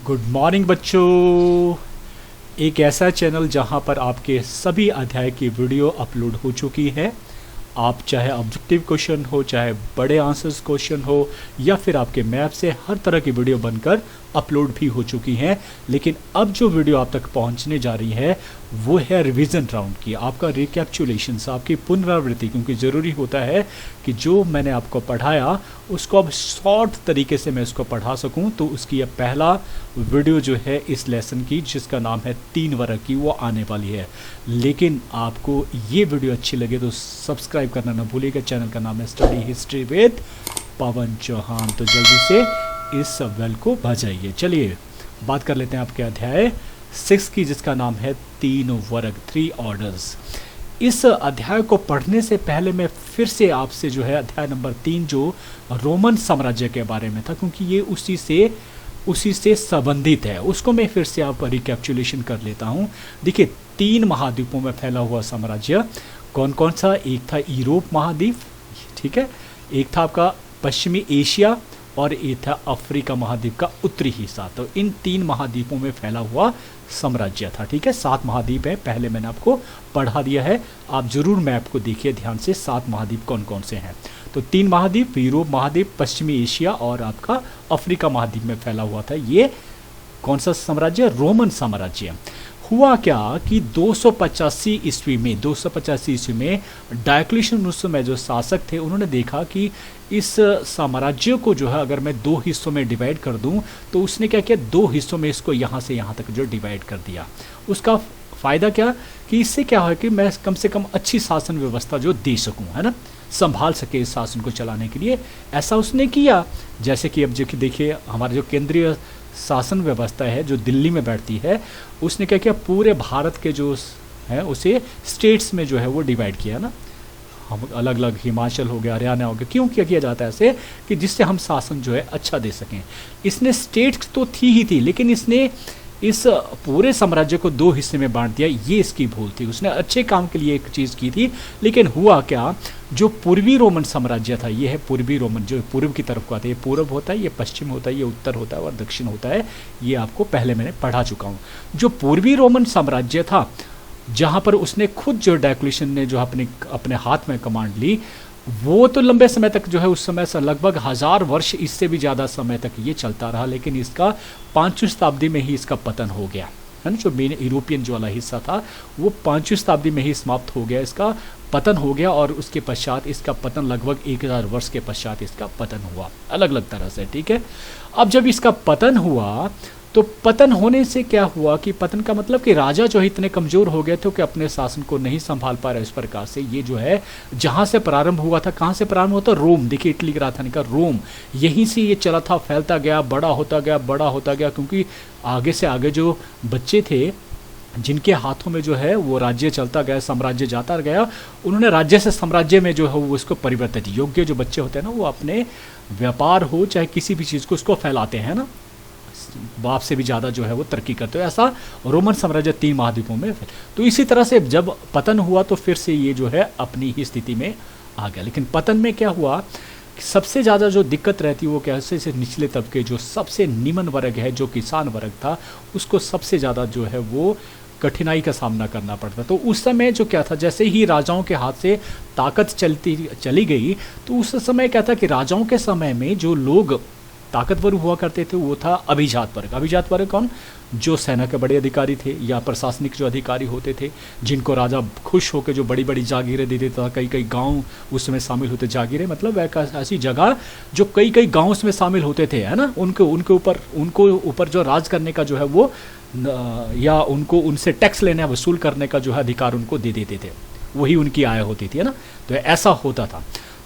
Good morning बच्चों। एक ऐसा चैनल जहां पर आपके सभी अध्याय की वीडियो अपलोड हो चुकी है। आप चाहे ऑब्जेक्टिव क्वेश्चन हो, चाहे बड़े आंसर्स क्वेश्चन हो, या फिर आपके मैथ से हर तरह की वीडियो बनकर अपलोड भी हो चुकी हैं। लेकिन अब जो वीडियो आप तक पहुंचने जा रही है वो है रिवीजन राउंड की, आपका रिकैप्चुलेशंस, आपकी पुनरावृत्ति। क्योंकि ज़रूरी होता है कि जो मैंने आपको पढ़ाया उसको अब शॉर्ट तरीके से मैं उसको पढ़ा सकूं। तो उसकी यह पहला वीडियो जो है इस लेसन की, जिसका नाम है 3 वर्ग की, वो आने वाली है। लेकिन आपको ये वीडियो अच्छी लगे तो सब्सक्राइब करना ना भूलिएगा। चैनल का नाम है स्टडी हिस्ट्री विद पवन चौहान। तो जल्दी से इस बेल को बजाइए। चलिए बात कर लेते हैं आपके अध्याय 6 की, जिसका नाम है 3 वर्ग, 3 ऑर्डर्स। इस अध्याय को पढ़ने से पहले मैं फिर से आपसे जो है अध्याय नंबर 3 जो रोमन साम्राज्य के बारे में था, क्योंकि ये उसी से संबंधित है, उसको मैं फिर से आप रिकैप्चुलेशन कर लेता हूँ। देखिए 3 महाद्वीपों में फैला हुआ साम्राज्य कौन कौन सा? एक था यूरोप महाद्वीप, ठीक है, एक था आपका पश्चिमी एशिया, और ये था अफ्रीका महाद्वीप का उत्तरी हिस्सा। तो इन 3 महाद्वीपों में फैला हुआ साम्राज्य था, ठीक है। 7 महाद्वीप है, पहले मैंने आपको पढ़ा दिया है। आप जरूर मैप को देखिए ध्यान से, 7 महाद्वीप कौन कौन से हैं। तो 3 महाद्वीप, यूरोप महाद्वीप, पश्चिमी एशिया और आपका अफ्रीका महाद्वीप में फैला हुआ था ये कौन सा साम्राज्य? रोमन साम्राज्य। हुआ क्या कि 285 ईस्वी में डायोक्लिशियन उस समय जो शासक थे, उन्होंने देखा कि इस साम्राज्य को जो है अगर मैं 2 हिस्सों में डिवाइड कर दूं, तो उसने क्या किया, 2 हिस्सों में इसको यहाँ से यहाँ तक जो डिवाइड कर दिया। उसका फ़ायदा क्या कि इससे क्या है कि मैं कम से कम अच्छी शासन व्यवस्था जो दे सकूं, है ना, संभाल सके इस शासन को चलाने के लिए। ऐसा उसने किया। जैसे कि अब जो कि देखिए हमारा जो केंद्रीय शासन व्यवस्था है जो दिल्ली में बैठती है, उसने क्या किया, पूरे भारत के जो है उसे स्टेट्स में जो है वो डिवाइड किया ना। हम अलग अलग, हिमाचल हो गया, हरियाणा हो गया। क्यों किया जाता है ऐसे? कि जिससे हम शासन जो है अच्छा दे सकें। इसने स्टेट्स तो थी, लेकिन इसने इस पूरे साम्राज्य को 2 हिस्से में बांट दिया। ये इसकी भूल थी। उसने अच्छे काम के लिए एक चीज़ की थी, लेकिन हुआ क्या, जो पूर्वी रोमन साम्राज्य था, ये है पूर्वी रोमन, जो पूर्व की तरफ को आता है। ये पूर्व होता है, ये पश्चिम होता है, ये उत्तर होता है और दक्षिण होता है। ये आपको पहले मैंने पढ़ा चुका हूँ। जो पूर्वी रोमन साम्राज्य था, जहाँ पर उसने खुद जो डायोक्लिशियन ने जो अपने हाथ में कमांड ली, वो तो लंबे समय तक जो है उस समय से लगभग 1000 वर्ष, इससे भी ज़्यादा समय तक ये चलता रहा। लेकिन इसका 5वीं शताब्दी में ही इसका पतन हो गया, है ना। जो मेन यूरोपियन जो वाला हिस्सा था वो 5वीं शताब्दी में ही समाप्त हो गया, इसका पतन हो गया। और उसके पश्चात इसका पतन लगभग 1000 वर्ष के पश्चात इसका पतन हुआ, अलग अलग तरह से, ठीक है। अब जब इसका पतन हुआ तो पतन होने से क्या हुआ कि पतन का मतलब कि राजा जो है इतने कमज़ोर हो गए थे कि अपने शासन को नहीं संभाल पा रहे। इस प्रकार से ये जो है जहाँ से प्रारंभ हुआ था, कहाँ से प्रारंभ हुआ था? रोम। देखिए इटली की राजधानी का रोम, यहीं से ये चला था, फैलता गया, बड़ा होता गया, क्योंकि आगे से आगे जो बच्चे थे जिनके हाथों में जो है वो राज्य चलता गया, साम्राज्य जाता गया, उन्होंने राज्य से साम्राज्य में जो है वो उसको परिवर्तित। योग्य जो बच्चे होते हैं ना, वो अपने व्यापार हो चाहे किसी भी चीज़ को उसको फैलाते हैं ना, बाप से भी ज़्यादा जो है वो तरक्की करते हो। ऐसा रोमन साम्राज्य 3 महाद्वीपों में। तो इसी तरह से जब पतन हुआ तो फिर से ये जो है अपनी ही स्थिति में आ गया। लेकिन पतन में क्या हुआ, सबसे ज़्यादा जो दिक्कत रहती है वो क्या है, निचले तबके, जो सबसे निम्न वर्ग है, जो किसान वर्ग था, उसको सबसे ज़्यादा जो है वो कठिनाई का सामना करना पड़ता। तो उस समय जो क्या था, जैसे ही राजाओं के हाथ से ताकत चली गई, तो उस समय क्या था कि राजाओं के समय में जो लोग ताकतवर हुआ करते थे वो था अभिजात वर्ग। अभिजात वर्ग कौन? जो सेना के बड़े अधिकारी थे या प्रशासनिक जो अधिकारी होते थे, जिनको राजा खुश होकर जो बड़ी बड़ी जागीरें दे देता था। कई गांव उस समय शामिल होते। जागीरें मतलब ऐसी जगह जो कई गांव उसमें शामिल होते थे, है ना। उनको ऊपर जो राज करने का जो है वो या उनसे टैक्स लेने वसूल करने का जो है अधिकार उनको दे देते थे। वही उनकी आय होती थी, है ना। तो ऐसा होता था।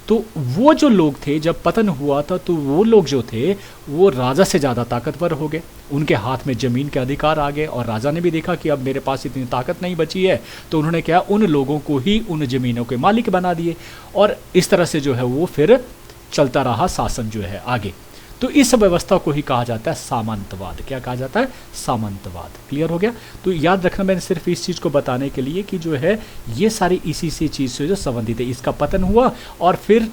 तो वो जो लोग थे, जब पतन हुआ था तो वो लोग जो थे वो राजा से ज़्यादा ताकतवर हो गए। उनके हाथ में ज़मीन के अधिकार आ गए, और राजा ने भी देखा कि अब मेरे पास इतनी ताकत नहीं बची है, तो उन्होंने क्या, उन लोगों को ही उन ज़मीनों के मालिक बना दिए। और इस तरह से जो है वो फिर चलता रहा शासन जो है आगे। तो इस व्यवस्था को ही कहा जाता है सामंतवाद। क्या कहा जाता है? सामंतवाद। क्लियर हो गया? तो याद रखना, मैंने सिर्फ इस चीज़ को बताने के लिए कि जो है ये सारी इसी से चीज़ से जो संबंधित है। इसका पतन हुआ और फिर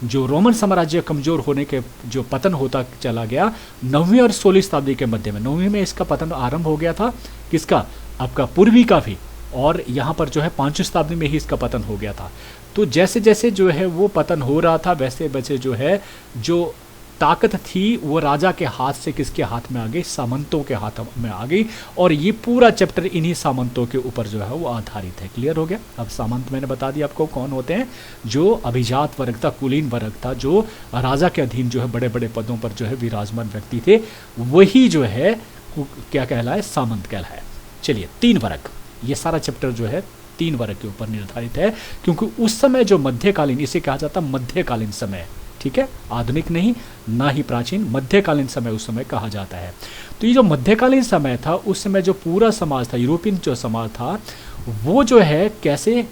जो रोमन साम्राज्य कमज़ोर होने के जो पतन होता चला गया 9वीं और 16वीं शताब्दी के मध्य में, 9वीं में इसका पतन आरंभ हो गया था, किसका, आपका पूर्वी का भी, और यहाँ पर जो है 5वीं शताब्दी में ही इसका पतन हो गया था। तो जैसे जैसे जो है वो पतन हो रहा था वैसे वैसे जो है जो ताकत थी वो राजा के हाथ से किसके हाथ में आ गई, सामंतों के हाथ में आ गई, और ये पूरा चैप्टर इन्हीं सामंतों के ऊपर जो है वो आधारित है। क्लियर हो गया। अब सामंत मैंने बता दिया आपको कौन होते हैं, जो अभिजात वर्ग था, कुलीन वर्ग था, जो राजा के अधीन जो है बड़े बड़े पदों पर जो है विराजमान व्यक्ति थे, वही जो है क्या कहलाए, सामंत कहलाए। चलिए 3 वर्ग, ये सारा चैप्टर जो है 3 वर्ग के ऊपर निर्धारित है, क्योंकि उस समय जो मध्यकालीन, इसे कहा जाता मध्यकालीन समय, ठीक है, आधुनिक नहीं, ना ही प्राचीन, मध्यकालीन समय उस समय कहा जाता है। तो ये जो मध्यकालीन समय था, उस समय जो पूरा समाज था, यूरोपियन जो समाज था, वो जो है कैसे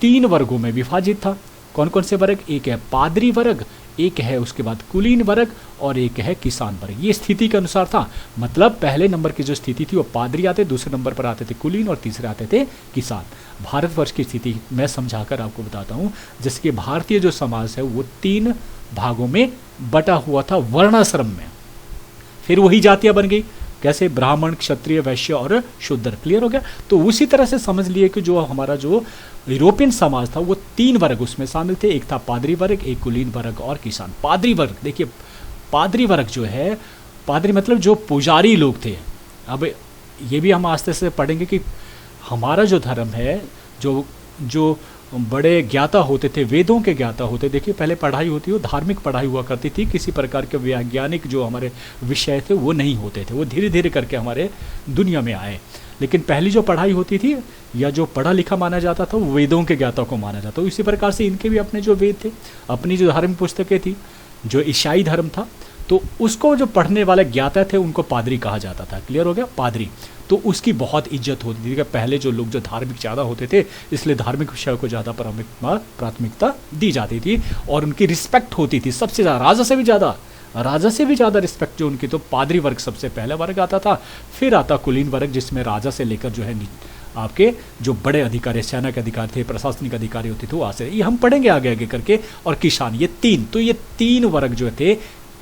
3 वर्गों में विभाजित था। कौन कौन से वर्ग, एक है पादरी वर्ग, एक है उसके बाद कुलीन वर्ग, और एक है किसान वर्ग। ये स्थिति के अनुसार था, मतलब पहले नंबर की जो स्थिति थी वो पादरी आते, दूसरे नंबर पर आते थे कुलीन, और तीसरे आते थे किसान। भारतवर्ष की स्थिति मैं समझाकर आपको बताता हूँ। जैसे कि भारतीय जो समाज है वो 3 भागों में बटा हुआ था वर्णाश्रम में, फिर वही जातियां बन गई, कैसे, ब्राह्मण, क्षत्रिय, वैश्य और शूद्र। क्लियर हो गया। तो उसी तरह से समझ लिए कि जो हमारा जो यूरोपियन समाज था वो 3 वर्ग उसमें शामिल थे, एक था पादरी वर्ग, एक कुलीन वर्ग और किसान। पादरी वर्ग, देखिए पादरी वर्ग जो है, पादरी मतलब जो पुजारी लोग थे। अब ये भी हम आस्ते से पढ़ेंगे कि हमारा जो धर्म है, जो बड़े ज्ञाता होते थे, वेदों के ज्ञाता होते, देखिए पहले पढ़ाई होती हो, धार्मिक पढ़ाई हुआ करती थी, किसी प्रकार के वैज्ञानिक जो हमारे विषय थे वो नहीं होते थे, वो धीरे धीरे करके हमारे दुनिया में आए। लेकिन पहली जो पढ़ाई होती थी या जो पढ़ा लिखा माना जाता था वो वेदों के ज्ञाता को माना जाता। इसी प्रकार से इनके भी अपने जो वेद थे, अपनी जो धार्मिक पुस्तकें थी, जो ईसाई धर्म था, तो उसको जो पढ़ने वाले ज्ञाता थे उनको पादरी कहा जाता था। क्लियर हो गया, पादरी। तो उसकी बहुत इज्जत होती थी। पहले जो लोग जो धार्मिक ज़्यादा होते थे, इसलिए धार्मिक विषयों को ज़्यादा प्राथमिकता दी जाती थी, और उनकी रिस्पेक्ट होती थी सबसे ज़्यादा, राजा से भी ज़्यादा रिस्पेक्ट जो उनकी। तो पादरी वर्ग सबसे पहला वर्ग आता था, फिर आता कुलीन वर्ग, जिसमें राजा से लेकर जो है आपके जो बड़े अधिकारी, सेना के अधिकारी थे, प्रशासनिक अधिकारी होते थे, वो आसे, ये हम पढ़ेंगे आगे आगे करके। और किसान, ये 3, तो ये 3 वर्ग जो थे,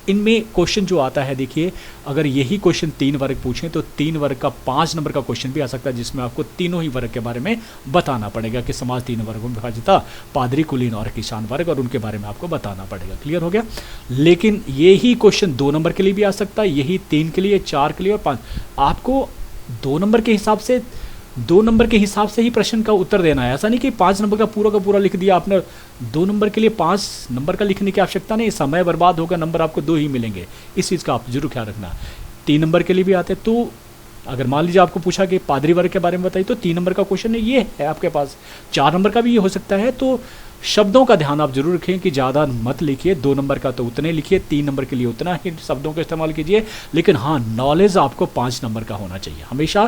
इनमें क्वेश्चन जो आता है, देखिए अगर यही क्वेश्चन 3 वर्ग पूछें तो 3 वर्ग का 5 नंबर का क्वेश्चन भी आ सकता है, जिसमें आपको तीनों ही वर्ग के बारे में बताना पड़ेगा कि समाज 3 वर्गों में विभाजित था, पादरी, कुलीन और किसान वर्ग, और उनके बारे में आपको बताना पड़ेगा। क्लियर हो गया। लेकिन यही क्वेश्चन 2 नंबर के लिए भी आ सकता है, यही 3 के लिए, 4 के लिए और 5। आपको 2 नंबर के हिसाब से ही प्रश्न का उत्तर देना है। ऐसा नहीं कि 5 नंबर का पूरा लिख दिया आपने, 2 नंबर के लिए 5 नंबर का लिखने की आवश्यकता नहीं, समय बर्बाद होगा, नंबर आपको 2 ही मिलेंगे। इस चीज़ का आप जरूर ख्याल रखना। 3 नंबर के लिए भी आते, तो अगर मान लीजिए आपको पूछा कि पादरी वर्ग के बारे में बताइए, तो 3 नंबर का क्वेश्चन है, ये है आपके पास। 4 नंबर का भी ये हो सकता है। तो शब्दों का ध्यान आप जरूर रखें कि ज़्यादा मत लिखिए, 2 नंबर का तो उतने लिखिए, 3 नंबर के लिए उतना ही शब्दों का इस्तेमाल कीजिए। लेकिन हाँ, नॉलेज आपको 5 नंबर का होना चाहिए। हमेशा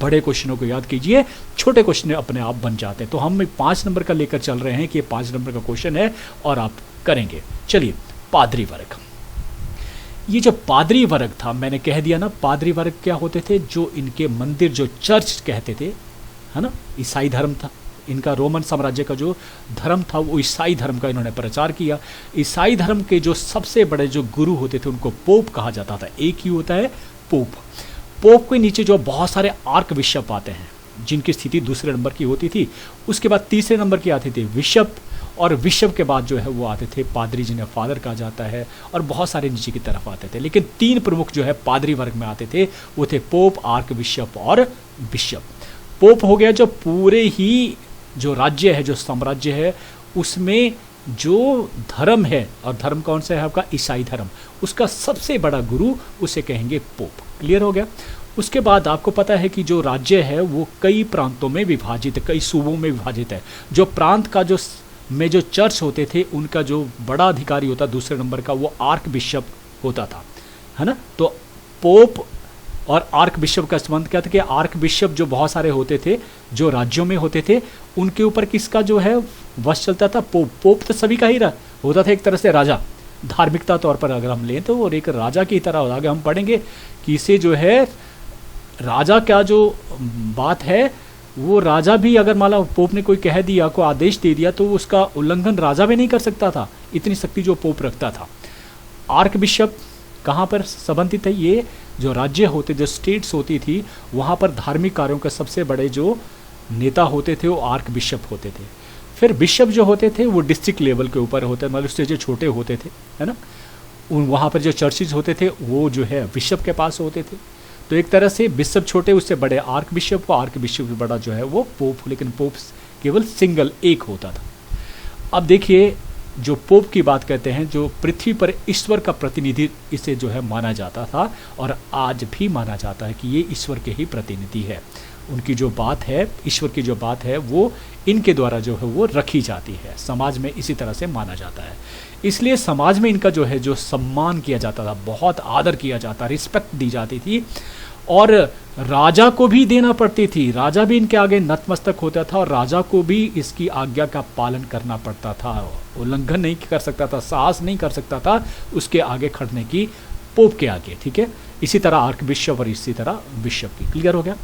बड़े क्वेश्चनों को याद कीजिए, छोटे क्वेश्चन अपने आप बन जाते हैं। तो हम 5 नंबर का लेकर चल रहे हैं कि ये 5 नंबर का क्वेश्चन है और आप करेंगे। चलिए, पादरी वर्ग। ये जो पादरी वर्ग था, मैंने कह दिया ना, पादरी वर्ग क्या होते थे, जो इनके मंदिर, जो चर्च कहते थे, है ना, ईसाई धर्म था इनका। रोमन साम्राज्य का जो धर्म था वो ईसाई धर्म का इन्होंने प्रचार किया। ईसाई धर्म के जो सबसे बड़े जो गुरु होते थे उनको पोप कहा जाता था। एक ही होता है पोप। पोप के नीचे जो बहुत सारे आर्क बिशप आते हैं, जिनकी स्थिति दूसरे नंबर की होती थी। उसके बाद तीसरे नंबर की आते थे बिशप, और बिशप के बाद जो है वो आते थे पादरी, जिन्हें फादर कहा जाता है, और बहुत सारे नीचे की तरफ आते थे। लेकिन 3 प्रमुख जो है पादरी वर्ग में आते थे, वो थे पोप, आर्क बिशप और बिशप। पोप हो गया जो पूरे ही जो राज्य है, जो साम्राज्य है, उसमें जो धर्म है, और धर्म कौन सा है आपका, ईसाई धर्म, उसका सबसे बड़ा गुरु, उसे कहेंगे पोप। क्लियर हो गया। उसके बाद आपको पता है कि जो राज्य है वो कई प्रांतों में विभाजित है, कई सूबों में विभाजित है। जो प्रांत का जो चर्च होते थे, उनका जो बड़ा अधिकारी होता दूसरे नंबर का, वो आर्क बिशप होता था, है ना। तो पोप और आर्क बिशप का संबंध क्या था कि आर्क बिशप जो बहुत सारे होते थे, जो राज्यों में होते थे, उनके ऊपर किसका जो है वश चलता था, पोप। पोप तो सभी का ही होता था, एक तरह से राजा। धार्मिकता तौर पर अगर हम लें तो और एक राजा की तरह, आगे हम पढ़ेंगे कि इसे जो है राजा का जो बात है, वो राजा भी अगर मान लो पोप ने कोई कह दिया, को आदेश दे दिया, तो उसका उल्लंघन राजा भी नहीं कर सकता था। इतनी शक्ति जो पोप रखता था। आर्क बिशप कहाँ पर संबंधित है? ये जो राज्य होते, जो स्टेट्स होती थी, वहाँ पर धार्मिक कार्यों के सबसे बड़े जो नेता होते थे वो आर्क बिशप होते थे। फिर बिशप जो होते थे वो डिस्ट्रिक्ट लेवल के ऊपर होते, मतलब उससे जो छोटे होते थे, है ना, उन वहाँ पर जो चर्चिज होते थे वो जो है बिशप के पास होते थे। तो एक तरह से बिशप छोटे, उससे बड़े आर्क बिशप, वो आर्क बिशप से बड़ा जो है वो पोप, लेकिन पोप केवल सिंगल एक होता था। अब देखिए, जो पोप की बात करते हैं, जो पृथ्वी पर ईश्वर का प्रतिनिधि इसे जो है माना जाता था, और आज भी माना जाता है कि ये ईश्वर के ही प्रतिनिधि है। उनकी जो बात है, ईश्वर की जो बात है, वो इनके द्वारा जो है वो रखी जाती है, समाज में इसी तरह से माना जाता है। इसलिए समाज में इनका जो है जो सम्मान किया जाता था, बहुत आदर किया जाता, रिस्पेक्ट दी जाती थी, और राजा को भी देना पड़ती थी। राजा भी इनके आगे नतमस्तक होता था, और राजा को भी इसकी आज्ञा का पालन करना पड़ता था, उल्लंघन नहीं कर सकता था, साहस नहीं कर सकता था उसके आगे खड़ने की, पोप के आगे। ठीक है, इसी तरह आर्क बिशप और इसी तरह बिशप की। क्लियर हो गया?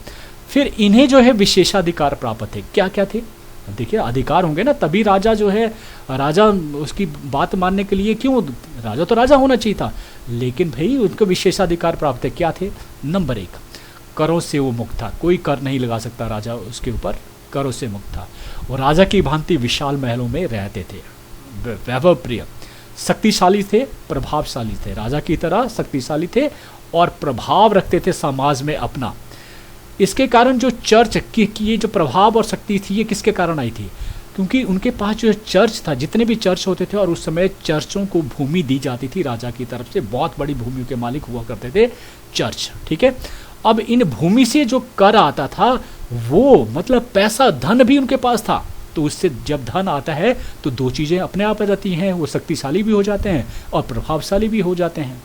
फिर इन्हें जो है विशेषाधिकार प्राप्त थे। क्या क्या थे? देखिए, अधिकार होंगे ना तभी राजा जो है, राजा उसकी बात मानने के लिए क्यों, राजा तो राजा होना चाहिए था, लेकिन भाई उनको विशेषाधिकार प्राप्त थे। क्या थे? नंबर 1, करों से वो मुक्त था, कोई कर नहीं लगा सकता राजा उसके ऊपर, करों से मुक्त था। और राजा की भांति विशाल महलों में रहते थे, वैभव प्रिय, शक्तिशाली थे, प्रभावशाली थे, राजा की तरह शक्तिशाली थे और प्रभाव रखते थे समाज में अपना। इसके कारण जो चर्च की ये जो प्रभाव और शक्ति थी, ये किसके कारण आई थी? क्योंकि उनके पास जो चर्च था, जितने भी चर्च होते थे, और उस समय चर्चों को भूमि दी जाती थी राजा की तरफ से, बहुत बड़ी भूमियों के मालिक हुआ करते थे चर्च। ठीक है, अब इन भूमि से जो कर आता था, वो मतलब पैसा, धन भी उनके पास था। तो उससे जब धन आता है तो दो चीज़ें अपने आप आ जाती हैं, वो शक्तिशाली भी हो जाते हैं और प्रभावशाली भी हो जाते हैं।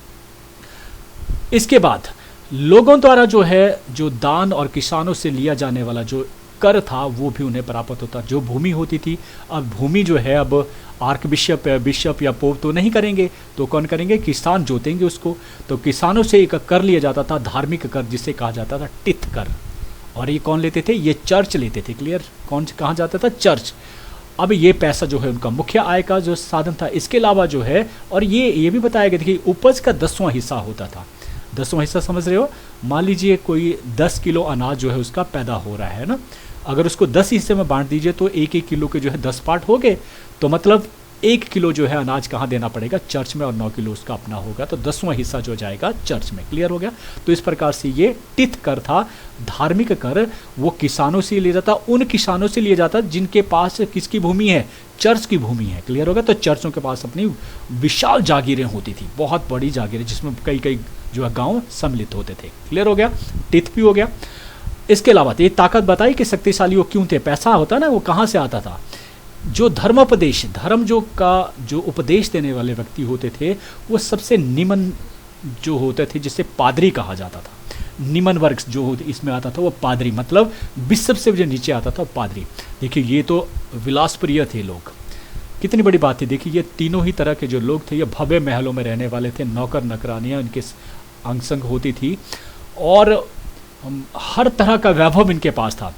इसके बाद लोगों द्वारा जो है जो दान और किसानों से लिया जाने वाला जो कर था, वो भी उन्हें प्राप्त होता। जो भूमि होती थी, अब भूमि जो है, अब आर्क बिशप या पोप तो नहीं करेंगे, तो कौन करेंगे? किसान जोतेंगे उसको। तो किसानों से एक कर लिया जाता था, धार्मिक कर, जिसे कहा जाता था टिथ कर। और ये कौन लेते थे? ये चर्च लेते थे। क्लियर? कौन कहाँ जाता था? चर्च। अब ये पैसा जो है उनका मुख्य आय का जो साधन था। इसके अलावा जो है, और ये भी बताया गया था कि उपज का 10वां हिस्सा होता था। 10वां हिस्सा समझ रहे हो? मान लीजिए कोई 10 किलो अनाज जो है उसका पैदा हो रहा है ना, अगर उसको 10 हिस्से में बांट दीजिए तो 1-1 किलो के जो है 10 पार्ट हो गए, तो मतलब 1 किलो जो है अनाज कहाँ देना पड़ेगा? चर्च में, और 9 किलो उसका अपना होगा, तो 10वां हिस्सा जो जाएगा चर्च में। क्लियर हो गया? तो इस प्रकार से ये टिथ कर था, धार्मिक कर, वो किसानों से लिया जाता, उन किसानों से लिया जाता जिनके पास किसकी भूमि है? चर्च की भूमि है। क्लियर होगा? तो चर्चों के पास अपनी विशाल जागीरें होती थी, बहुत बड़ी जागीरें, जिसमें कई जो है गाँव सम्मिलित होते थे। क्लियर हो गया? टिथ भी हो गया। इसके अलावा ये ताकत बताई कि शक्तिशाली वो क्यों थे? पैसा होता ना, वो कहाँ से आता था? जो धर्मोपदेश, धर्म जो का जो उपदेश देने वाले व्यक्ति होते थे, वो सबसे निम्न जो होते थे, जिसे पादरी कहा जाता था। निम्न वर्ग जो इसमें आता था वो पादरी, मतलब बिशप से जो नीचे आता था वो पादरी। देखिए, ये तो विलासप्रिय थे लोग, कितनी बड़ी बात थी। देखिए, ये तीनों ही तरह के जो लोग थे, ये भव्य महलों में रहने वाले थे, नौकर नौकरानियाँ इनके अंग संग होती थी, और हर तरह का वैभव इनके पास था।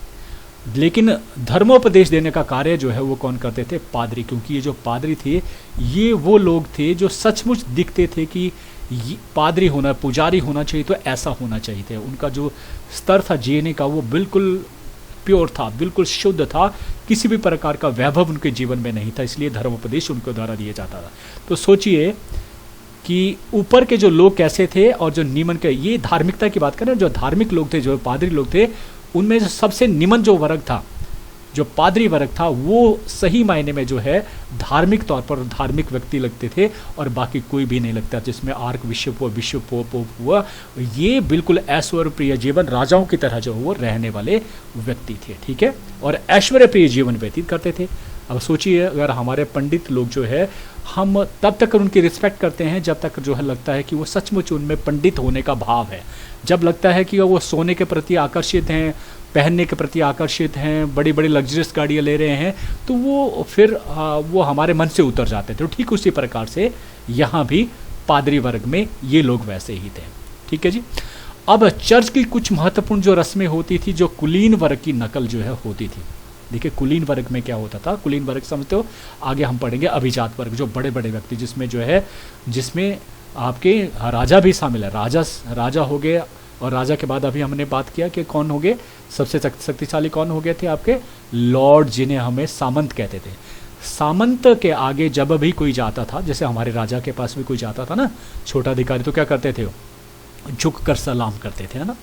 लेकिन धर्मोपदेश देने का कार्य जो है वो कौन करते थे? पादरी। क्योंकि ये जो पादरी थे, ये वो लोग थे जो सचमुच दिखते थे कि पादरी होना, पुजारी होना चाहिए तो ऐसा होना चाहिए थे। उनका जो स्तर था जीने का, वो बिल्कुल प्योर था, बिल्कुल शुद्ध था, किसी भी प्रकार का वैभव उनके जीवन में नहीं था, इसलिए धर्मोपदेश उनके द्वारा दिया जाता था। तो सोचिए कि ऊपर के जो लोग कैसे थे और जो निम्न के, ये धार्मिकता की बात करें, जो धार्मिक लोग थे, जो पादरी लोग थे, उनमें जो सबसे निम्न जो वर्ग था, जो पादरी वर्ग था, वो सही मायने में जो है धार्मिक तौर पर धार्मिक व्यक्ति लगते थे, और बाकी कोई भी नहीं लगता। जिसमें आर्क बिशप हुआ, बिशप पोप हुआ, ये बिल्कुल ऐश्वर्य प्रिय जीवन, राजाओं की तरह जो वो रहने वाले व्यक्ति थे। ठीक है, और ऐश्वर्य प्रिय जीवन व्यतीत करते थे। अब सोचिए, अगर हमारे पंडित लोग जो है, हम तब तक उनकी रिस्पेक्ट करते हैं जब तक जो है लगता है कि वो सचमुच उनमें पंडित होने का भाव है। जब लगता है कि वो सोने के प्रति आकर्षित हैं, पहनने के प्रति आकर्षित हैं, बड़ी बड़ी लग्जरियस गाड़ियाँ ले रहे हैं, तो वो फिर वो हमारे मन से उतर जाते थे। तो ठीक उसी प्रकार से यहाँ भी पादरी वर्ग में ये लोग वैसे ही थे। ठीक है जी। अब चर्च की कुछ महत्वपूर्ण जो रस्में होती थी, जो कुलीन वर्ग की नकल जो है होती थी। देखिए कुलीन वर्ग में क्या होता था, कुलीन वर्ग समझते हो, आगे हम पढ़ेंगे अभिजात वर्ग, जो बड़े बड़े व्यक्ति जिसमें जो है, जिसमें आपके राजा भी शामिल है, राजा हो गए, और राजा के बाद अभी हमने बात किया कि कौन हो गए, सबसे शक्तिशाली कौन हो गए थे आपके लॉर्ड, जिन्हें हमें सामंत कहते थे। सामंत के आगे जब भी कोई जाता था, जैसे हमारे राजा के पास भी कोई जाता था ना छोटा अधिकारी, तो क्या करते थे, झुक कर सलाम करते थे, है ना।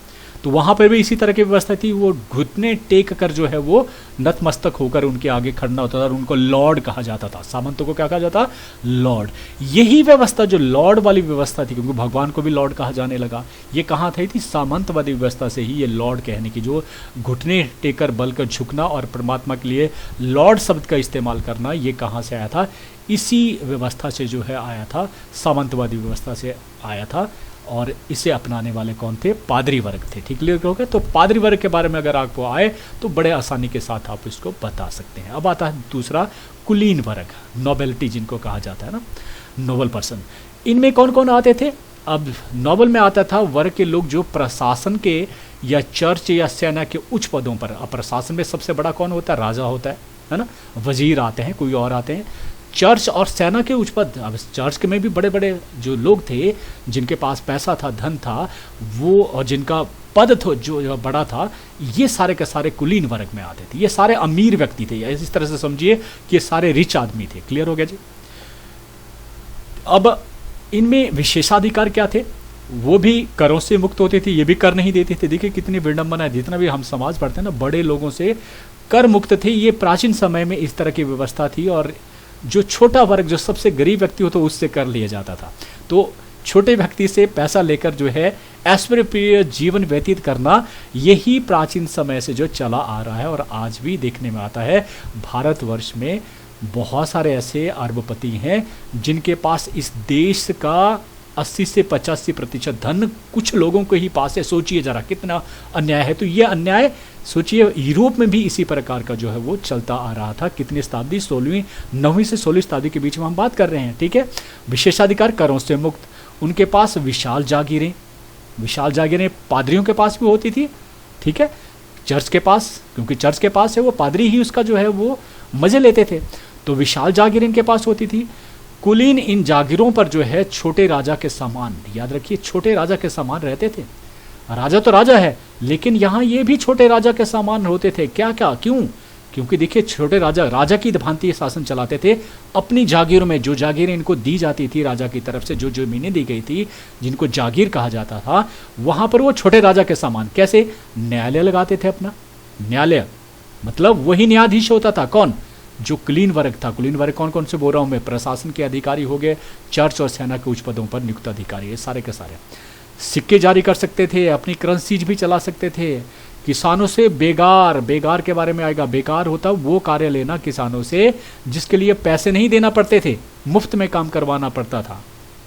तो वहाँ पर भी इसी तरह की व्यवस्था थी, वो घुटने टेक कर जो है वो नतमस्तक होकर उनके आगे खड़ना होता था, और उनको लॉर्ड कहा जाता था, सामंतों को क्या कहा जाता, लॉर्ड। यही व्यवस्था जो लॉर्ड वाली व्यवस्था थी, क्योंकि भगवान को भी लॉर्ड कहा जाने लगा, ये कहाँ थी सामंतवादी व्यवस्था से ही ये लॉर्ड कहने की, जो घुटने टेक कर बल कर झुकना और परमात्मा के लिए लॉर्ड शब्द का इस्तेमाल करना, ये कहाँ से आया था, इसी व्यवस्था से जो है आया था, सामंतवादी व्यवस्था से आया था। और इसे अपनाने वाले कौन थे, पादरी वर्ग थे। ठीक क्लियर हो गया। तो पादरी वर्ग के बारे में अगर आपको आए तो बड़े आसानी के साथ आप इसको बता सकते हैं। अब आता है दूसरा कुलीन वर्ग, नोबेलिटी जिनको कहा जाता है ना, नोबल पर्सन। इनमें कौन कौन आते थे, अब नोबल में आता था वर्ग के लोग जो प्रशासन के या चर्च या सेना के उच्च पदों पर, अब प्रशासन में सबसे बड़ा कौन होता है, राजा होता है ना, वजीर आते हैं, कोई और आते हैं, चर्च और सेना के उच्च पद। अब चर्च के में भी बड़े बड़े जो लोग थे, जिनके पास पैसा था, धन था, वो और जिनका पद था जो बड़ा था, ये सारे के सारे कुलीन वर्ग में आते थे। ये सारे अमीर व्यक्ति थे, इस तरह से समझिए कि ये सारे रिच आदमी थे। क्लियर हो गया जी। अब इनमें विशेषाधिकार क्या थे, वो भी करों से मुक्त होते थे, ये भी कर नहीं देते थे। देखिए कितनी विडंबना है, जितना भी हम समाज पढ़ते हैं ना, बड़े लोगों से कर मुक्त थे। ये प्राचीन समय में इस तरह की व्यवस्था थी, और जो छोटा वर्ग, जो सबसे गरीब व्यक्ति हो, तो उससे कर लिया जाता था। तो छोटे व्यक्ति से पैसा लेकर जो है ऐश्वर्यप्रिय जीवन व्यतीत करना, यही प्राचीन समय से जो चला आ रहा है और आज भी देखने में आता है। भारतवर्ष में बहुत सारे ऐसे अरबपति हैं जिनके पास इस देश का 80 से 85% धन कुछ लोगों के ही पास है। सोचिए जरा कितना अन्याय है। तो ये अन्याय सोचिए, यूरोप में भी इसी प्रकार का जो है वो चलता आ रहा था। कितनी शताब्दी, 9वीं से 16वीं शताब्दी के बीच में हम बात कर रहे हैं। ठीक है। विशेषाधिकार, करों से मुक्त, उनके पास विशाल जागीरें पादरियों के पास भी होती थी। ठीक है। चर्च के पास, क्योंकि चर्च के पास है, वो पादरी ही उसका जो है वो मजे लेते थे, तो विशाल जागीरें इनके पास होती थी। कुलीन इन जागीरों पर जो है छोटे राजा के समान, याद रखिए, छोटे राजा के समान रहते थे। राजा तो राजा है, लेकिन यहाँ ये भी छोटे राजा के समान होते थे। क्यों? क्योंकि देखिए छोटे राजा की भांति शासन चलाते थे। अपनी जागीरों में जो जागीरें इनको दी जाती थी राजा की तरफ से, जो जमीनें दी गई थी, जिनको जागीर कहा जाता था, वहां पर वो छोटे राजा के समान कैसे न्यायालय लगाते थे। अपना न्यायालय मतलब वही न्यायाधीश होता था। कौन? जो कुलीन वर्ग था। कुलीन वर्ग कौन कौन से बोल रहा हूं मैं, प्रशासन के अधिकारी हो गए, चर्च और सेना के उच्च पदों पर नियुक्त अधिकारी, ये सारे के सारे। सिक्के जारी कर सकते थे, अपनी करेंसीज भी चला सकते थे। किसानों से बेगार के बारे में आएगा। बेकार होता वो कार्य लेना किसानों से जिसके लिए पैसे नहीं देना पड़ते थे, मुफ्त में काम करवाना पड़ता था,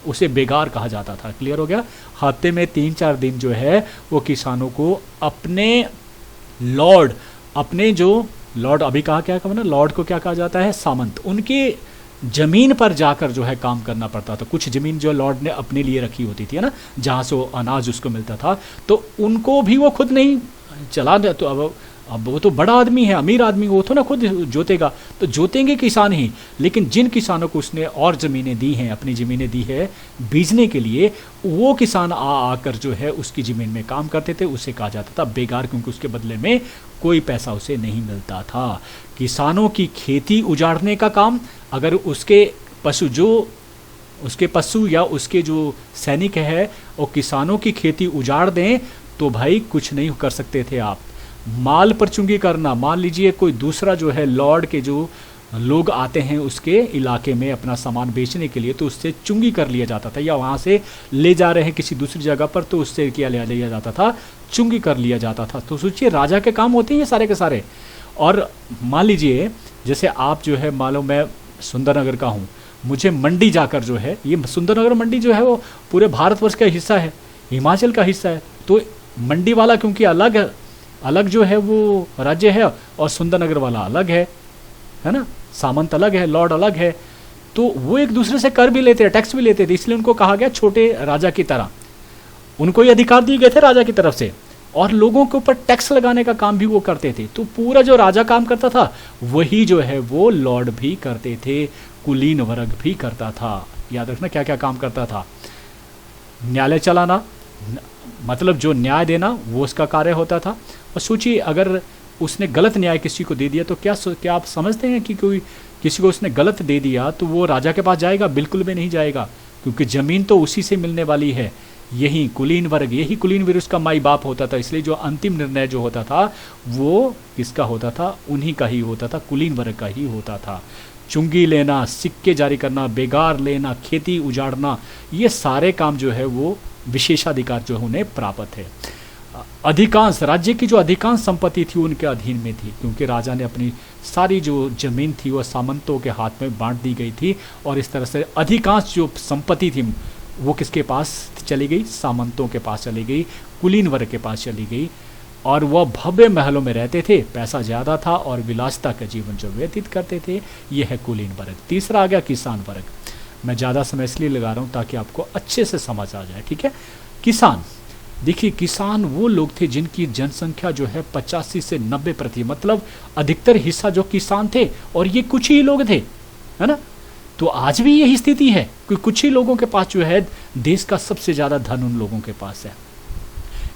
उसे बेगार कहा जाता था। क्लियर हो गया। हफ्ते में 3-4 दिन जो है वो किसानों को अपने लॉर्ड अभी कहा क्या ना, लॉर्ड को क्या कहा जाता है, सामंत, उनके जमीन पर जाकर जो है काम करना पड़ता था। कुछ जमीन जो लॉर्ड ने अपने लिए रखी होती थी, है ना, जहाँ से वो अनाज उसको मिलता था, तो उनको भी वो खुद नहीं चला। तो अब वो तो बड़ा आदमी है, अमीर आदमी, वो तो ना खुद जोतेगा, तो जोतेंगे किसान ही। लेकिन जिन किसानों को उसने और ज़मीनें दी हैं, अपनी ज़मीनें दी है बीजने के लिए, वो किसान आकर जो है उसकी ज़मीन में काम करते थे। उसे कहा जाता था बेगार, क्योंकि उसके बदले में कोई पैसा उसे नहीं मिलता था। किसानों की खेती उजाड़ने का काम, अगर उसके पशु या उसके जो सैनिक है वो किसानों की खेती उजाड़ दें, तो भाई कुछ नहीं कर सकते थे आप। माल पर चुंगी करना, मान लीजिए कोई दूसरा जो है लॉर्ड के जो लोग आते हैं उसके इलाके में अपना सामान बेचने के लिए, तो उससे चुंगी कर लिया जाता था, या वहाँ से ले जा रहे हैं किसी दूसरी जगह पर, तो उससे क्या लिया जाता था, चुंगी कर लिया जाता था। तो सोचिए राजा के काम होते हैं ये सारे के सारे। और मान लीजिए जैसे आप जो है, मान लो मैं सुंदरनगर का हूँ, मुझे मंडी जाकर जो है, ये सुंदरनगर मंडी जो है वो पूरे भारतवर्ष का हिस्सा है, हिमाचल का हिस्सा है, तो मंडी वाला क्योंकि अलग जो है वो राज्य है, और सुंदरनगर वाला अलग है ना, सामंत अलग है, लॉर्ड अलग है, तो वो एक दूसरे से कर भी लेते हैं, टैक्स भी लेते थे। इसलिए उनको कहा गया छोटे राजा की तरह, उनको ये अधिकार दिए गए थे राजा की तरफ से। और लोगों के ऊपर टैक्स लगाने का काम भी वो करते थे। तो पूरा जो राजा काम करता था वही जो है वो लॉर्ड भी करते थे, कुलीन वर्ग भी करता था। याद रखना क्या क्या काम करता था। न्यायालय चलाना, मतलब जो न्याय देना वो उसका कार्य होता था। और सोचिए अगर उसने गलत न्याय किसी को दे दिया तो क्या आप समझते हैं कि कोई किसी को उसने गलत दे दिया तो वो राजा के पास जाएगा? बिल्कुल भी नहीं जाएगा, क्योंकि ज़मीन तो उसी से मिलने वाली है। यही कुलीन वर्ग उसका माई बाप होता था। इसलिए जो अंतिम निर्णय जो होता था वो किसका होता था? उन्हीं का ही होता था, कुलीन वर्ग का ही होता था। चुंगी लेना, सिक्के जारी करना, बेगार लेना, खेती उजाड़ना, ये सारे काम जो है वो विशेषाधिकार जो उन्हें प्राप्त है। अधिकांश राज्य की जो अधिकांश संपत्ति थी उनके अधीन में थी, क्योंकि राजा ने अपनी सारी जो जमीन थी वो सामंतों के हाथ में बांट दी गई थी। और इस तरह से अधिकांश जो संपत्ति थी वो किसके पास चली गई? सामंतों के पास चली गई, कुलीन वर्ग के पास चली गई। और वह भव्य महलों में रहते थे, पैसा ज़्यादा था और विलासिता का जीवन जो व्यतीत करते थे। यह है कुलीन वर्ग। तीसरा आ गया किसान वर्ग। मैं ज़्यादा समय इसलिए लगा रहा हूँ ताकि आपको अच्छे से समझ आ जाए, ठीक है। किसान, देखिए किसान वो लोग थे जिनकी जनसंख्या जो है 85 से 90%, मतलब अधिकतर हिस्सा जो किसान थे, और ये कुछ ही लोग थे, है ना। तो आज भी यही स्थिति है कि कुछ ही लोगों के पास जो है देश का सबसे ज़्यादा धन उन लोगों के पास है।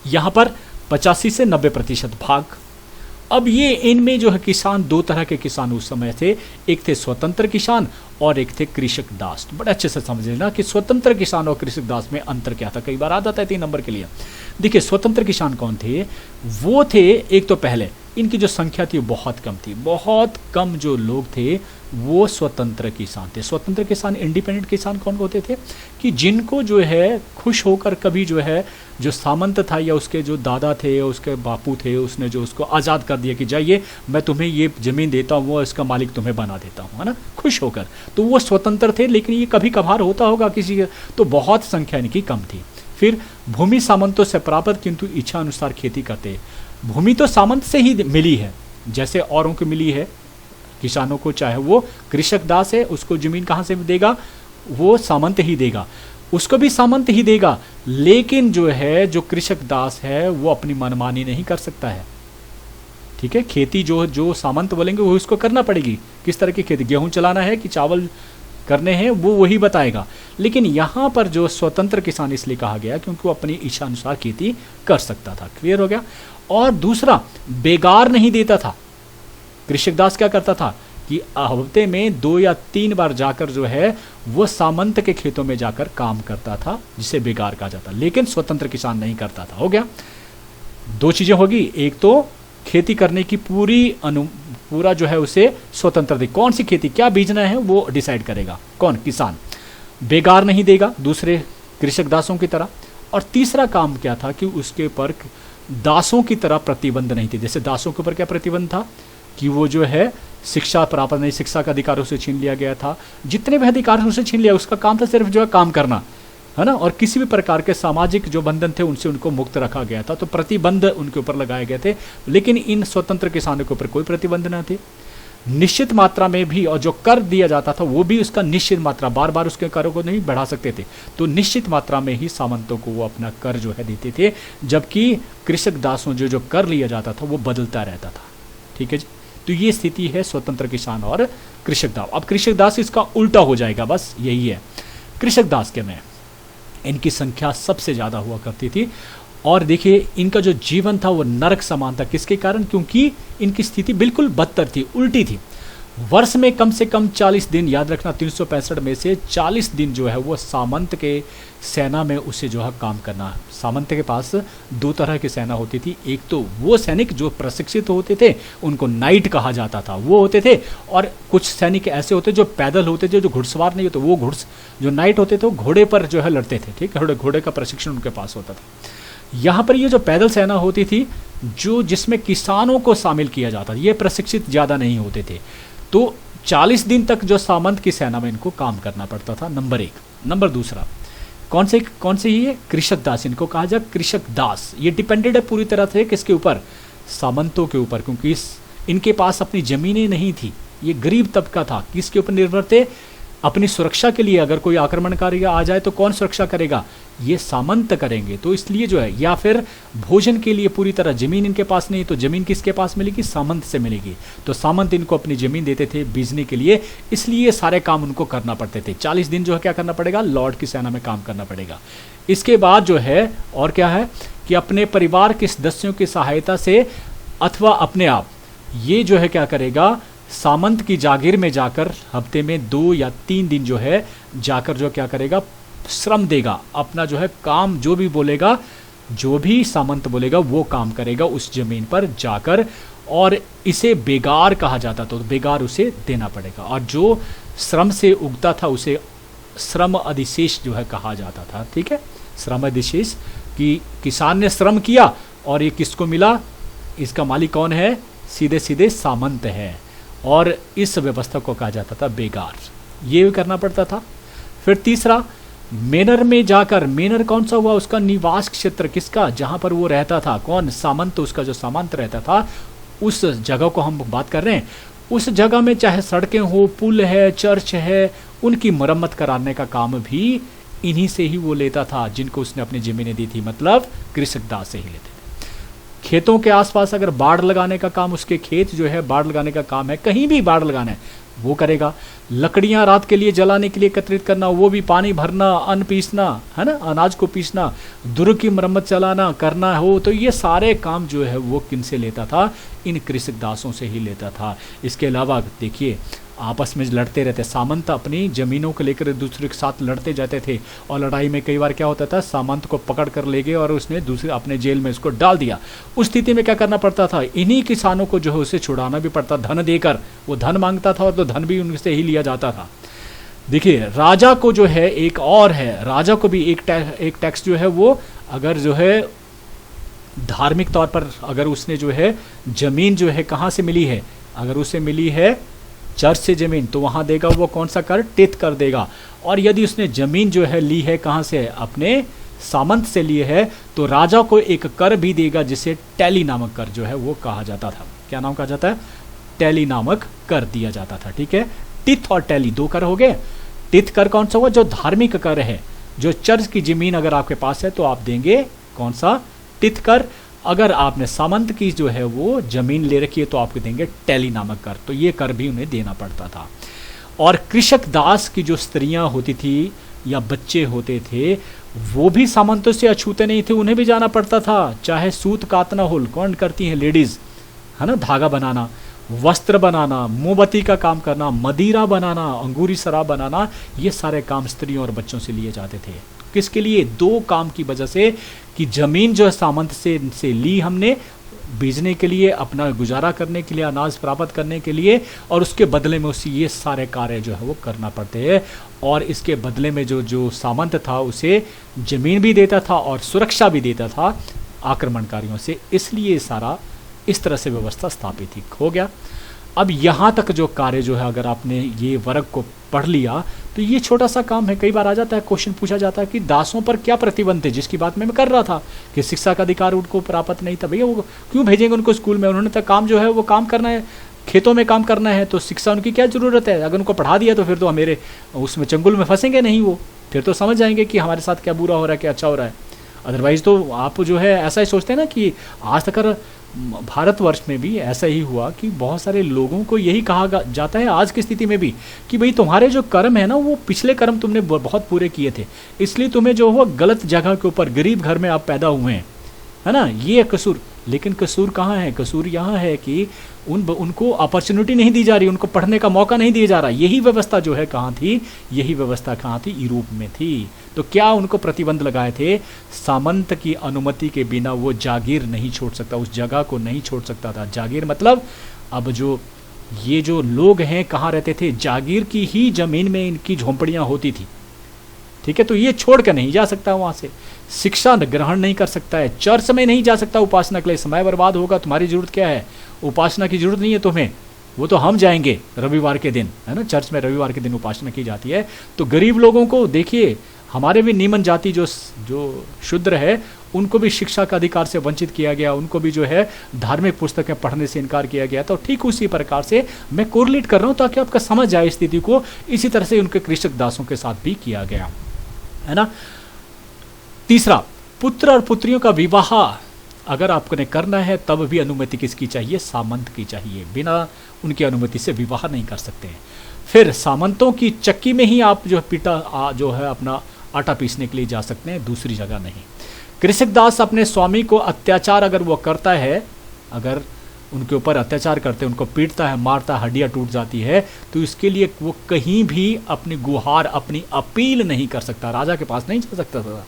यहाँ पर 85 से 90% भाग। अब ये इनमें जो है किसान, दो तरह के किसान उस समय थे। एक थे स्वतंत्र किसान और एक थे कृषक दास। बड़े अच्छे से समझ लेना कि स्वतंत्र किसान और कृषक दास में अंतर क्या था। कई बार आ जाता है 3 नंबर के लिए। देखिए स्वतंत्र किसान कौन थे? वो थे, एक तो पहले इनकी जो संख्या थी बहुत कम थी, बहुत कम जो लोग थे वो स्वतंत्र किसान थे। स्वतंत्र किसान, इंडिपेंडेंट किसान कौन होते थे? कि जिनको जो है खुश होकर कभी जो है जो सामंत था या उसके जो दादा थे या उसके बापू थे, उसने जो उसको आज़ाद कर दिया कि जाइए मैं तुम्हें ये ज़मीन देता हूँ, वो इसका मालिक तुम्हें बना देता हूँ, है ना, खुश होकर। तो वो स्वतंत्र थे। लेकिन ये कभी कभार होता होगा किसी के, तो बहुत संख्या इनकी कम थी। फिर भूमि सामंतों से प्राप्त, किंतु इच्छा अनुसार खेती करते। भूमि तो सामंत से ही मिली है, जैसे औरों को मिली है किसानों को, चाहे वो कृषक दास है उसको जमीन कहाँ से देगा? वो सामंत ही देगा, उसको भी सामंत ही देगा। लेकिन जो है जो कृषक दास है वो अपनी मनमानी नहीं कर सकता है, ठीक है। खेती जो सामंत बोलेंगे वो उसको करना पड़ेगी। किस तरह की खेती, गेहूं चलाना है कि चावल करने हैं, वो वही बताएगा। लेकिन यहाँ पर जो स्वतंत्र किसान इसलिए कहा गया क्योंकि वो अपनी इच्छा अनुसार खेती कर सकता था। क्लियर हो गया। और दूसरा, बेगार नहीं देता था। कृषक दास क्या करता था कि हफ्ते में 2 या 3 बार जाकर जो है वो सामंत के खेतों में जाकर काम करता था, जिसे बेगार कहा जाता। लेकिन स्वतंत्र किसान नहीं करता था। हो गया, 2 चीजें होगी। एक तो खेती करने की पूरा जो है उसे स्वतंत्र दे, कौन सी खेती क्या बीजना है वो डिसाइड करेगा। कौन? किसान। बेगार नहीं देगा दूसरे कृषक दासों की तरह। और तीसरा काम क्या था कि उसके ऊपर दासों की तरह प्रतिबंध नहीं थे। जैसे दासों के ऊपर क्या प्रतिबंध था कि वो जो है शिक्षा प्राप्त नहीं, शिक्षा का अधिकार उसे छीन लिया गया था। जितने भी अधिकार उसे छीन लिया, उसका काम था सिर्फ जो है काम करना, है ना। और किसी भी प्रकार के सामाजिक जो बंधन थे उनसे उनको मुक्त रखा गया था। तो प्रतिबंध उनके ऊपर लगाए गए थे। लेकिन इन स्वतंत्र किसानों के ऊपर कोई प्रतिबंध न थे। निश्चित मात्रा में भी, और जो कर दिया जाता था वो भी उसका निश्चित मात्रा, बार बार उसके करों को नहीं बढ़ा सकते थे। तो निश्चित मात्रा में ही सामंतों को वो अपना कर जो है देते थे, जबकि कृषक दासों जो कर लिया जाता था वो बदलता रहता था। ठीक है जी। तो ये स्थिति है स्वतंत्र किसान और कृषक दास। अब कृषक दास इसका उल्टा हो जाएगा, बस यही है। कृषक दास के में इनकी संख्या सबसे ज़्यादा हुआ करती थी। और देखिए इनका जो जीवन था वो नरक समान था। किसके कारण? क्योंकि इनकी स्थिति बिल्कुल बदतर थी, उल्टी थी। वर्ष में कम से कम 40 दिन, याद रखना 365 में से 40 दिन जो है वो सामंत के सेना में उसे जो है काम करना। सामंत के पास 2 तरह की सेना होती थी। एक तो वो सैनिक जो प्रशिक्षित होते थे, उनको नाइट कहा जाता था, वो होते थे। और कुछ सैनिक ऐसे होते जो पैदल होते थे, जो घुड़सवार नहीं होते, वो जो नाइट होते थे वो घोड़े पर जो है लड़ते थे। ठीक है, घोड़े का प्रशिक्षण उनके पास होता था। यहाँ पर ये जो पैदल सेना होती थी, जिसमें किसानों को शामिल किया जाता था, ये प्रशिक्षित ज़्यादा नहीं होते थे। तो 40 दिन तक जो सामंत की सेना में इनको काम करना पड़ता था, नंबर 1। नंबर दूसरा, कौन से ये कृषक दास, इनको कहा जाए कृषक दास। ये डिपेंडेड है पूरी तरह से किसके ऊपर? सामंतों के ऊपर, क्योंकि इनके पास अपनी ज़मीनें नहीं थी। ये गरीब तबका था। किसके ऊपर निर्भर थे? अपनी सुरक्षा के लिए अगर कोई आक्रमणकारी आ जाए तो कौन सुरक्षा करेगा? ये सामंत करेंगे। तो इसलिए जो है, या फिर भोजन के लिए पूरी तरह जमीन इनके पास नहीं, तो जमीन किसके पास मिलेगी? सामंत से मिलेगी। तो सामंत इनको अपनी जमीन देते थे बीजने के लिए, इसलिए ये सारे काम उनको करना पड़ते थे। 40 दिन जो है क्या करना पड़ेगा? लॉर्ड की सेना में काम करना पड़ेगा। इसके बाद जो है और क्या है कि अपने परिवार के सदस्यों की सहायता से अथवा अपने आप, ये जो है क्या करेगा? सामंत की जागीर में जाकर हफ्ते में 2 या 3 दिन जो है जाकर जो क्या करेगा? श्रम देगा। अपना जो है काम जो भी बोलेगा, जो भी सामंत बोलेगा वो काम करेगा उस जमीन पर जाकर, और इसे बेगार कहा जाता। तो बेगार उसे देना पड़ेगा, और जो श्रम से उगता था उसे श्रम अधिशेष जो है कहा जाता था। ठीक है, श्रम अधिशेष कि किसान ने श्रम किया और ये किसको मिला? इसका मालिक कौन है? सीधे सीधे सामंत है। और इस व्यवस्था को कहा जाता था बेगार। ये भी करना पड़ता था। फिर तीसरा, मेनर में जाकर, मेनर कौन सा हुआ? उसका निवास क्षेत्र किसका? जहां पर वो रहता था। कौन? सामंत। उसका जो सामंत रहता था उस जगह को हम बात कर रहे हैं। उस जगह में चाहे सड़कें हो, पुल है, चर्च है, उनकी मरम्मत कराने का काम भी इन्हीं से ही वो लेता था, जिनको उसने अपनी जमीनें दी थी, मतलब कृषक दास से ही लेते थे। खेतों के आसपास अगर बाढ़ लगाने का काम, उसके खेत जो है बाढ़ लगाने का काम है, कहीं भी बाढ़ लगाना है वो करेगा। लकड़ियां रात के लिए जलाने के लिए एकत्रित करना, वो भी पानी भरना, अन्न पीसना, है ना, अनाज को पीसना, दुर्ग की मरम्मत चलाना करना हो, तो ये सारे काम जो है वो किन से लेता था? इन कृषक दासों से ही लेता था। इसके अलावा देखिए आपस में लड़ते रहते, सामंत अपनी जमीनों को लेकर दूसरे के साथ लड़ते जाते थे, और लड़ाई में कई बार क्या होता था? सामंत को पकड़ कर ले गए और उसने दूसरे अपने जेल में उसको डाल दिया। उस स्थिति में क्या करना पड़ता था? इन्हीं किसानों को जो है उसे छुड़ाना भी पड़ता, धन देकर। वो धन मांगता था और तो धन भी उनसे ही लिया जाता था। देखिए राजा को जो है एक और है, राजा को भी एक टैक्स जो है वो, अगर जो है धार्मिक तौर पर अगर उसने जो है जमीन जो है कहाँ से मिली है, अगर उसे मिली है चर्च से जमीन, तो वहां देगा वो कौन सा कर? टिथ कर देगा। और यदि उसने जमीन जो है ली है कहां से? अपने सामंत से लिए है, तो राजा को एक कर भी देगा जिसे टैली नामक कर जो है वो कहा जाता था। क्या नाम कहा जाता है? टैली नामक कर दिया जाता था। ठीक है, टिथ और टैली 2 कर हो गए। टिथ कर कौन सा हुआ? जो धार्मिक कर है, जो चर्च की जमीन अगर आपके पास है तो आप देंगे कौन सा? टिथ कर। अगर आपने सामंत की जो है वो जमीन ले रखी है तो आपको देंगे टैली नामक कर। तो ये कर भी उन्हें देना पड़ता था। और कृषक दास की जो स्त्रियां होती थी या बच्चे होते थे, वो भी सामंतों से अछूते नहीं थे, उन्हें भी जाना पड़ता था। चाहे सूत कातना हो, कौन करती हैं? लेडीज, है ना, धागा बनाना, वस्त्र बनाना, मोमबत्ती का काम करना, मदिरा बनाना, अंगूरी शराब बनाना, ये सारे काम स्त्रियों और बच्चों से लिए जाते थे। किसके लिए? 2 काम की वजह से कि जमीन जो है सामंत से ली हमने बीजने के लिए, अपना गुजारा करने के लिए, अनाज प्राप्त करने के लिए, और उसके बदले में उसी ये सारे कार्य जो है वो करना पड़ते हैं। और इसके बदले में जो सामंत था उसे जमीन भी देता था और सुरक्षा भी देता था आक्रमणकारियों से। इसलिए सारा इस तरह से व्यवस्था स्थापित ही हो गया। अब यहाँ तक जो कार्य जो है, अगर आपने ये वर्ग को पढ़ लिया तो ये छोटा सा काम है। कई बार आ जाता है, क्वेश्चन पूछा जाता है कि दासों पर क्या प्रतिबंध थे, जिसकी बात मैं कर रहा था कि शिक्षा का अधिकार उनको प्राप्त नहीं था। भैया वो क्यों भेजेंगे उनको स्कूल में? उन्होंने तो काम जो है वो काम करना है, खेतों में काम करना है, तो शिक्षा उनकी क्या ज़रूरत है? अगर उनको पढ़ा दिया तो फिर तो मेरे उसमें चंगुल में फंसेंगे नहीं, वो फिर तो समझ जाएंगे कि हमारे साथ क्या बुरा हो रहा है, क्या अच्छा हो रहा है। अदरवाइज़ तो आप जो है ऐसा ही सोचते हैं ना कि आज तक भारतवर्ष में भी ऐसा ही हुआ कि बहुत सारे लोगों को यही कहा जाता है आज की स्थिति में भी कि भाई तुम्हारे जो कर्म है ना, वो पिछले कर्म तुमने बहुत पूरे किए थे, इसलिए तुम्हें जो हो गलत जगह के ऊपर गरीब घर में आप पैदा हुए हैं, है ना, ये कसूर। लेकिन कसूर कहाँ है? कसूर यहाँ है कि उनको अपॉर्चुनिटी नहीं दी जा रही, उनको पढ़ने का मौका नहीं दिया जा रहा। यही व्यवस्था जो है कहाँ थी? यही व्यवस्था कहाँ थी? यूरोप में थी। तो क्या उनको प्रतिबंध लगाए थे? सामंत की अनुमति के बिना वो जागीर नहीं छोड़ सकता, उस जगह को नहीं छोड़ सकता था। जागीर मतलब अब ये जो लोग हैं कहाँ रहते थे? जागीर की ही जमीन में इनकी झोंपड़ियाँ होती थी। ठीक है, तो ये छोड़ कर नहीं जा सकता वहाँ से, शिक्षा ग्रहण नहीं कर सकता है, चर्च में नहीं जा सकता उपासना के लिए, समय बर्बाद होगा। तुम्हारी जरूरत क्या है? उपासना की जरूरत नहीं है तुम्हें, वो तो हम जाएंगे रविवार के दिन, है ना, चर्च में रविवार के दिन उपासना की जाती है। तो गरीब लोगों को देखिए, हमारे भी नीमन जाति जो शूद्र है उनको भी शिक्षा का अधिकार से वंचित किया गया, उनको भी जो है धार्मिक पुस्तकें पढ़ने से इनकार किया गया। तो ठीक उसी प्रकार से मैं कोरिलेट कर रहा हूँ ताकि आपका समझ जाए स्थिति को। इसी तरह से उनके कृषक दासों के साथ भी किया गया, है ना। तीसरा, पुत्र और पुत्रियों का विवाह अगर आपने करना है तब भी अनुमति किसकी चाहिए? सामंत की चाहिए। बिना उनकी अनुमति से विवाह नहीं कर सकते हैं। फिर सामंतों की चक्की में ही आप जो जो है अपना आटा पीसने के लिए जा सकते हैं, दूसरी जगह नहीं। कृषक दास अपने स्वामी को अत्याचार अगर वो करता है, अगर उनके ऊपर अत्याचार करते, उनको पीटता है, मारता है, हड्डियाँ टूट जाती है, तो इसके लिए वो कहीं भी अपनी गुहार, अपनी अपील नहीं कर सकता, राजा के पास नहीं जा सकता था।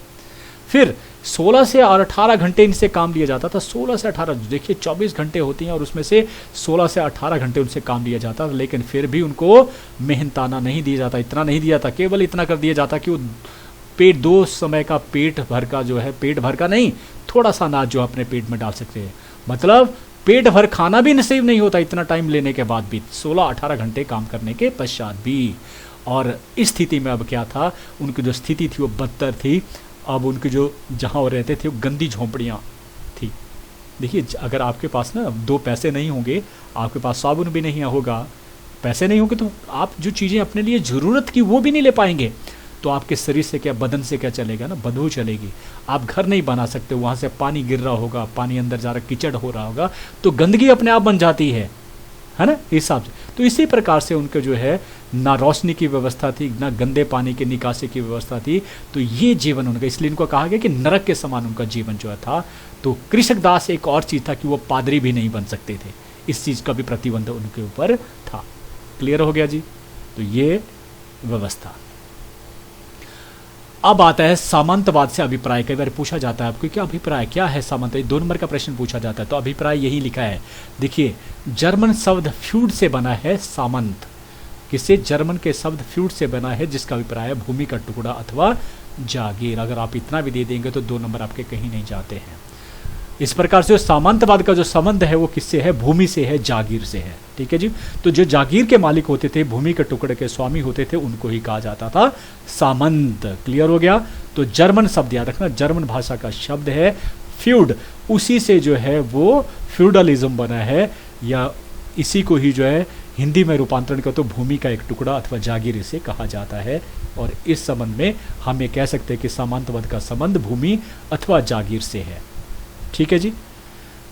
फिर 16 से 18 घंटे इनसे काम लिया जाता था। 16 से 18, देखिए 24 घंटे होती हैं और उसमें से 16 से 18 घंटे उनसे काम लिया जाता था, लेकिन फिर भी उनको मेहनताना नहीं दिया जाता, इतना नहीं दिया जाता। केवल इतना कर दिया जाता कि वो पेट, 2 समय का पेट भर का जो है, पेट भर का नहीं, थोड़ा सा अनाज जो अपने पेट में डाल सकते हैं। मतलब पेट भर खाना भी नसीब नहीं होता इतना टाइम लेने के बाद भी, 16-18 घंटे काम करने के पश्चात भी। और इस स्थिति में अब क्या था, उनकी जो स्थिति थी वो बदतर थी। अब उनके जो जहाँ वो रहते थे वो गंदी झोंपड़ियाँ थी। देखिए, अगर आपके पास ना 2 पैसे नहीं होंगे, आपके पास साबुन भी नहीं होगा, पैसे नहीं होंगे, तो आप जो चीज़ें अपने लिए ज़रूरत की वो भी नहीं ले पाएंगे। तो आपके शरीर से क्या, बदन से क्या चलेगा ना, बदबू चलेगी। आप घर नहीं बना सकते, वहाँ से पानी गिर रहा होगा, पानी अंदर जा रहा, कीचड़ हो रहा होगा, तो गंदगी अपने आप बन जाती है ना, हिसाब से। तो इसी प्रकार से उनके जो है ना रोशनी की व्यवस्था थी, ना गंदे पानी की निकासी की व्यवस्था थी। तो ये जीवन उनका, इसलिए इनको कहा गया कि नरक के समान उनका जीवन जो था। तो कृषक दास एक और चीज़ था कि वो पादरी भी नहीं बन सकते थे, इस चीज़ का भी प्रतिबंध उनके ऊपर था। क्लियर हो गया जी? तो ये व्यवस्था। अब आता है सामंतवाद से अभिप्राय। कई बार पूछा जाता है आपको क्या अभिप्राय, क्या है सामंत, 2 नंबर का प्रश्न पूछा जाता है। तो अभिप्राय यही लिखा है, देखिए, जर्मन शब्द फ्यूड से बना है सामंत। किससे? जर्मन के शब्द फ्यूड से बना है, जिसका अभिप्राय है भूमि का टुकड़ा अथवा जागीर। अगर आप इतना भी दे देंगे तो 2 नंबर आपके कहीं नहीं जाते हैं। इस प्रकार से सामंतवाद का जो संबंध है वो किससे है? भूमि से है, जागीर से है। ठीक है जी। तो जो जागीर के मालिक होते थे, भूमि के टुकड़े के स्वामी होते थे, उनको ही कहा जाता था सामंत। क्लियर हो गया? तो जर्मन शब्द याद रखना, जर्मन भाषा का शब्द है फ्यूड, उसी से जो है वो फ्यूडलिज्म बना है, या इसी को ही जो है हिंदी में रूपांतरण कर तो भूमि का एक टुकड़ा अथवा जागीर इसे कहा जाता है। और इस संबंध में हम ये कह सकते हैं कि सामंतवाद का संबंध भूमि अथवा जागीर से है। ठीक है जी।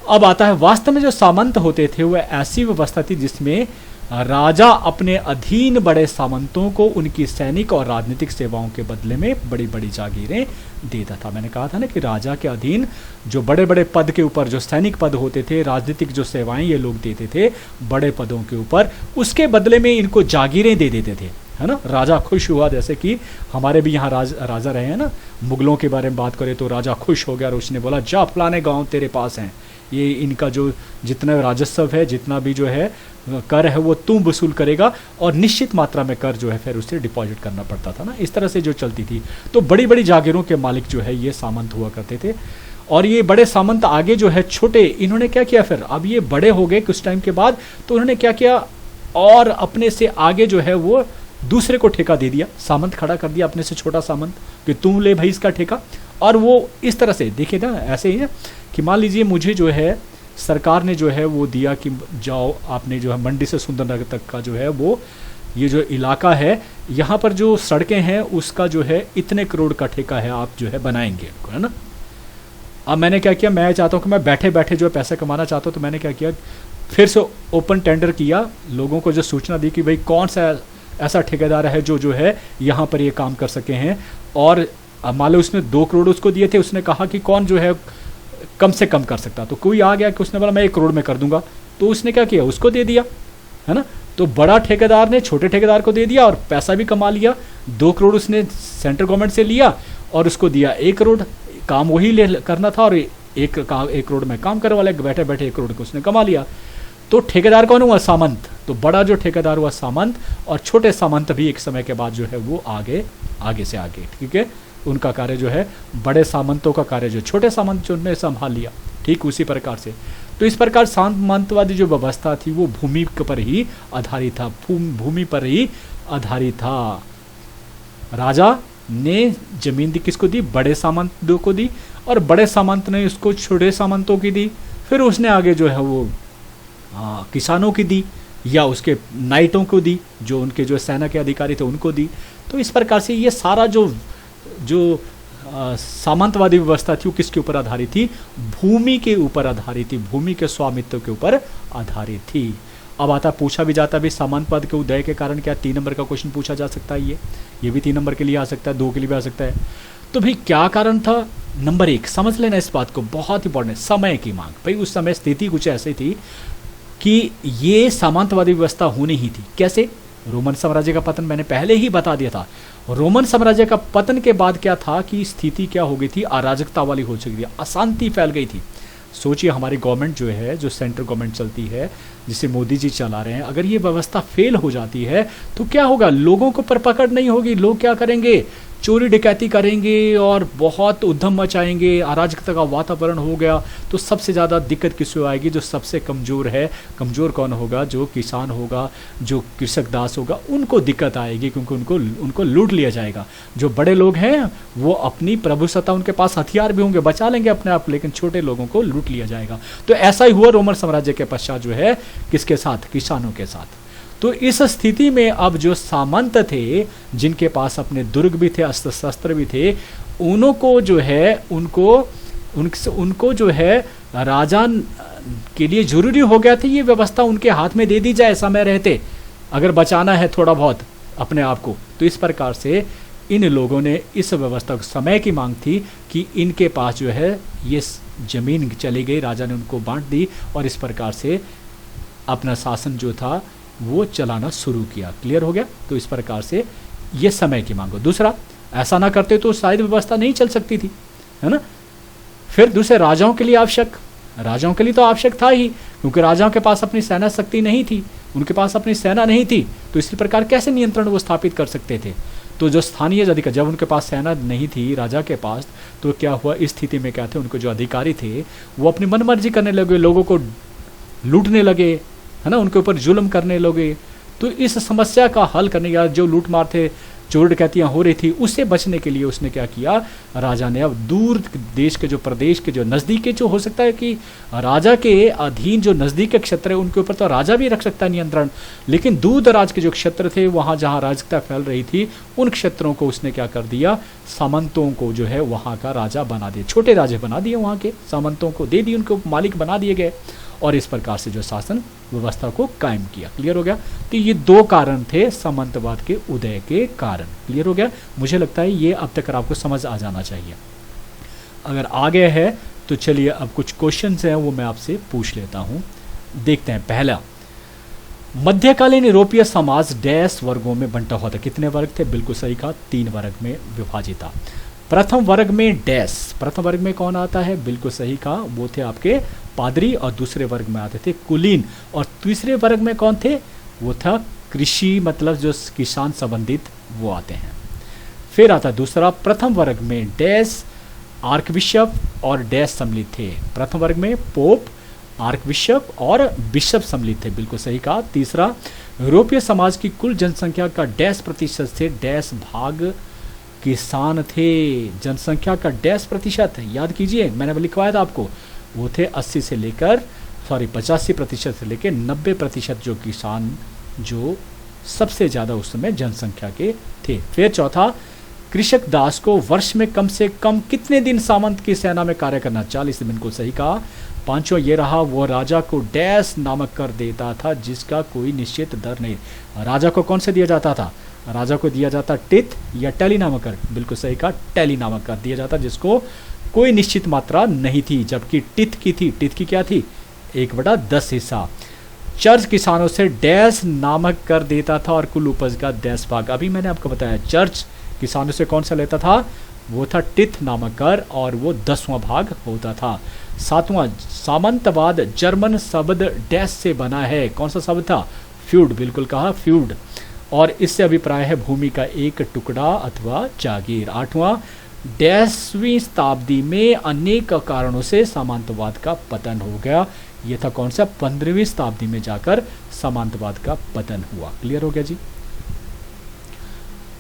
अब आता है, वास्तव में जो सामंत होते थे वह ऐसी व्यवस्था थी जिसमें राजा अपने अधीन बड़े सामंतों को उनकी सैनिक और राजनीतिक सेवाओं के बदले में बड़ी बड़ी जागीरें देता था। मैंने कहा था ना कि राजा के अधीन जो बड़े बड़े पद के ऊपर जो सैनिक पद होते थे, राजनीतिक जो सेवाएं ये लोग देते थे बड़े पदों के ऊपर, उसके बदले में इनको जागीरें दे देते थे, है ना। राजा खुश हुआ, जैसे कि हमारे भी यहाँ राजा रहे हैं ना, मुगलों के बारे में बात करें तो राजा खुश हो गया और उसने बोला जा फलाने गाँव तेरे पास हैं, ये इनका जो जितना राजस्व है, जितना भी जो है कर है वो तू वसूल करेगा, और निश्चित मात्रा में कर जो है फिर उसे डिपॉजिट करना पड़ता था ना। इस तरह से जो चलती थी। तो बड़ी बड़ी जागीरों के मालिक जो है ये सामंत हुआ करते थे। और ये बड़े सामंत आगे जो है छोटे, इन्होंने क्या किया, फिर अब ये बड़े हो गए कुछ टाइम के बाद, तो उन्होंने क्या किया, और अपने से आगे जो है वो दूसरे को ठेका दे दिया, सामंत खड़ा कर दिया अपने से छोटा सामंत कि तुम ले भाई इसका ठेका। और वो इस तरह से देखिए ना, ऐसे ही है कि मान लीजिए मुझे जो है सरकार ने जो है वो दिया कि जाओ आपने जो है मंडी से सुंदरनगर तक का जो है वो ये जो इलाका है, यहाँ पर जो सड़कें हैं उसका जो है इतने करोड़ का ठेका है, आप जो है बनाएंगे, है ना। अब मैंने क्या किया, मैं चाहता हूँ कि मैं बैठे बैठे जो है पैसे कमाना चाहता हूँ, तो मैंने क्या किया, फिर से ओपन टेंडर किया, लोगों को जो सूचना दी कि भाई कौन सा ऐसा ठेकेदार है जो है यहाँ पर ये काम कर सके हैं। और मान लो उसने 2 करोड़ उसको दिए थे, उसने कहा कि कौन जो है कम से कम कर सकता, तो कोई आ गया कि उसने बोला मैं 1 करोड़ में कर दूंगा, तो उसने क्या किया, उसको दे दिया, है ना। तो बड़ा ठेकेदार ने छोटे ठेकेदार को दे दिया और पैसा भी कमा लिया। 2 करोड़ उसने सेंट्रल गवर्नमेंट से लिया और उसको दिया 1 करोड़, काम वही करना था, और 1 करोड़ में काम करने वाले बैठे बैठे 1 करोड़ को उसने कमा लिया। तो ठेकेदार कौन हुआ, सामंत। तो बड़ा जो ठेकेदार हुआ सामंत, और छोटे सामंत भी एक समय के बाद जो है वो आगे से आगे, ठीक है, उनका कार्य जो है बड़े सामंतों का कार्य जो छोटे सामंत जो उन्होंने संभाल लिया, ठीक उसी प्रकार से। तो इस प्रकार सामंतवादी जो व्यवस्था थी वो भूमि पर ही आधारित था, भूमि पर ही आधारित था। राजा ने जमीन दी किसको दी, बड़े सामंतों को दी, और बड़े सामंत ने उसको छोटे सामंतों की दी, फिर उसने आगे जो है वो किसानों की दी, या उसके नाइटों को दी, जो उनके जो सेना के अधिकारी थे उनको दी। तो इस प्रकार से ये सारा जो जो सामंतवादी व्यवस्था थी वो किसके ऊपर आधारित थी? भूमि के ऊपर आधारित थी, भूमि के स्वामित्व के ऊपर आधारित थी। अब आता पूछा भी जाता भी सामंतवाद के उदय के कारण क्या? 3 नंबर का क्वेश्चन पूछा जा सकता है, ये भी 3 नंबर के लिए आ सकता है, 2 के लिए भी आ सकता है। तो भाई क्या कारण था? नंबर 1 समझ लेना इस बात को, बहुत इंपॉर्टेंट, समय की मांग। भाई उस समय स्थिति कुछ ऐसी थी कि ये सामंतवादी व्यवस्था होनी ही थी। कैसे? रोमन साम्राज्य का पतन मैंने पहले ही बता दिया था। रोमन साम्राज्य का पतन के बाद क्या था कि स्थिति क्या हो गई थी? अराजकता वाली हो चुकी थी, अशांति फैल गई थी। सोचिए हमारी गवर्नमेंट जो है, जो सेंट्रल गवर्नमेंट चलती है, जिसे मोदी जी चला रहे हैं, अगर ये व्यवस्था फेल हो जाती है तो क्या होगा? लोगों को पर पकड़ नहीं होगी, लोग क्या करेंगे? चोरी डकैती करेंगे और बहुत उद्यम मचाएंगे, अराजकता का वातावरण हो गया। तो सबसे ज़्यादा दिक्कत किसको आएगी? जो सबसे कमज़ोर है। कमज़ोर कौन होगा? जो किसान होगा, जो कृषक दास होगा, उनको दिक्कत आएगी, क्योंकि उनको लूट लिया जाएगा। जो बड़े लोग हैं वो अपनी प्रभुसत्ता, उनके पास हथियार भी होंगे, बचा लेंगे अपने आप, लेकिन छोटे लोगों को लूट लिया जाएगा। तो ऐसा ही हुआ रोमन साम्राज्य के पश्चात जो है, किसके साथ? किसानों के साथ। तो इस स्थिति में अब जो सामंत थे, जिनके पास अपने दुर्ग भी थे, अस्त्र शस्त्र भी थे, उनको जो है उनको जो है राजा के लिए जरूरी हो गया था ये व्यवस्था उनके हाथ में दे दी जाए समय रहते, अगर बचाना है थोड़ा बहुत अपने आप को। तो इस प्रकार से इन लोगों ने इस व्यवस्था को, समय की मांग थी कि इनके पास जो है ये जमीन चली गई, राजा ने उनको बांट दी और इस प्रकार से अपना शासन जो था वो चलाना शुरू किया। क्लियर हो गया? तो इस प्रकार से ये समय की मांग हो। दूसरा, ऐसा ना करते तो शायद व्यवस्था नहीं चल सकती थी, है ना। फिर दूसरे, राजाओं के लिए आवश्यक, राजाओं के लिए तो आवश्यक था ही, क्योंकि राजाओं के पास अपनी सेना शक्ति नहीं थी, उनके पास अपनी सेना नहीं थी, तो इसी प्रकार कैसे नियंत्रण वो स्थापित कर सकते थे? तो जो स्थानीय अधिकारी, जब उनके पास सेना नहीं थी राजा के पास, तो क्या हुआ? इस स्थिति में क्या थे? उनको जो अधिकारी थे वो अपनी मनमर्जी करने लगे, लोगों को लूटने लगे, है ना, उनके ऊपर जुल्म करने लगे। तो इस समस्या का हल करने का, जो लूट मार थे, चोर डकैतियाँ हो रही थी, उससे बचने के लिए उसने क्या किया? राजा ने अब दूर देश के, जो प्रदेश के, जो नज़दीक के, जो हो सकता है कि राजा के अधीन जो नज़दीक के क्षेत्र है उनके ऊपर तो राजा भी रख सकता है नियंत्रण, लेकिन दूर दराज के जो क्षेत्र थे, वहाँ जहाँ अराजकता फैल रही थी, उन क्षेत्रों को उसने क्या कर दिया? सामंतों को जो है वहाँ का राजा बना दिया, छोटे राजे बना दिए, वहाँ के सामंतों को दे दिए, उनको मालिक बना दिए गए और इस प्रकार से जो शासन व्यवस्था को कायम किया। क्लियर हो गया? तो ये 2 कारण थे सामंतवाद के उदय के कारण। क्लियर हो गया? मुझे लगता है ये अब तक आपको समझ आ जाना चाहिए। अगर आ गया है तो चलिए अब कुछ क्वेश्चंस हैं वो मैं आपसे पूछ लेता हूं। देखते हैं। पहला, मध्यकालीन यूरोपीय समाज डैश वर्गों में बंटा हुआ था। कितने वर्ग थे? बिल्कुल सही कहा, 3 वर्ग में विभाजित था। प्रथम वर्ग में डैश, प्रथम वर्ग में कौन आता है? बिल्कुल सही कहा, वो थे आपके पादरी, और दूसरे वर्ग में आते थे कुलीन, और तीसरे वर्ग में कौन थे? वो था कृषि, मतलब जो किसान संबंधित वो आते हैं। फिर आता दूसरा, प्रथम वर्ग में डैश आर्कबिशप और डैश सम्मिलित थे। प्रथम वर्ग में पोप, आर्कबिशप और बिशप सम्मिलित थे। बिल्कुल सही कहा। तीसरा, यूरोपीय समाज की कुल जनसंख्या का डैश प्रतिशत से डैश भाग किसान थे। जनसंख्या का डैश प्रतिशत, याद कीजिए मैंने लिखवाया था आपको, वो थे 85% से लेकर 90% जो किसान, जो सबसे ज़्यादा उस समय जनसंख्या के थे। फिर चौथा, कृषक दास को वर्ष में कम से कम कितने दिन सामंत की सेना में कार्य करना? 40 दिन को सही कहा। पांचवा ये रहा, वो राजा को डैश नामक कर देता था जिसका कोई निश्चित दर नहीं। राजा को कौन से दिया जाता था? राजा को दिया जाता टिथ या टैली नामक कर। बिल्कुल सही कहा, टैली नामक कर दिया जाता जिसको कोई निश्चित मात्रा नहीं थी, जबकि टिथ की थी। टिथ की क्या थी? 1/10 हिस्सा। चर्च किसानों से डैश नामक कर देता था और कुल उपज का डैश भाग। अभी मैंने आपको बताया चर्च किसानों से कौन सा लेता था? वो था टिथ नामक कर और वो 10वां भाग होता था। 7वां, सामंतवाद जर्मन शब्द डैश से बना है। कौन सा शब्द था? फ्यूड। बिल्कुल कहा, फ्यूड, और इससे अभिप्राय है भूमि का एक टुकड़ा अथवा जागीर। 8वां, डैशवीं शताब्दी में अनेक कारणों से सामंतवाद का पतन हो गया। ये था कौन सा? 15वीं शताब्दी में जाकर सामंतवाद का पतन हुआ। क्लियर हो गया जी?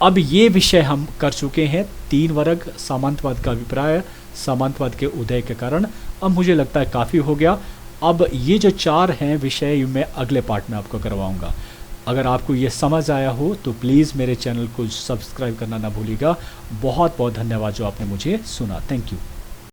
अब ये विषय हम कर चुके हैं। 3 वर्ग, सामंतवाद का अभिप्राय, सामंतवाद के उदय के कारण। अब मुझे लगता है काफ़ी हो गया। अब ये जो 4 हैं विषय मैं अगले पार्ट में आपको करवाऊँगा। अगर आपको ये समझ आया हो तो प्लीज़ मेरे चैनल को सब्सक्राइब करना ना भूलिएगा। बहुत बहुत धन्यवाद जो आपने मुझे सुना। Thank you.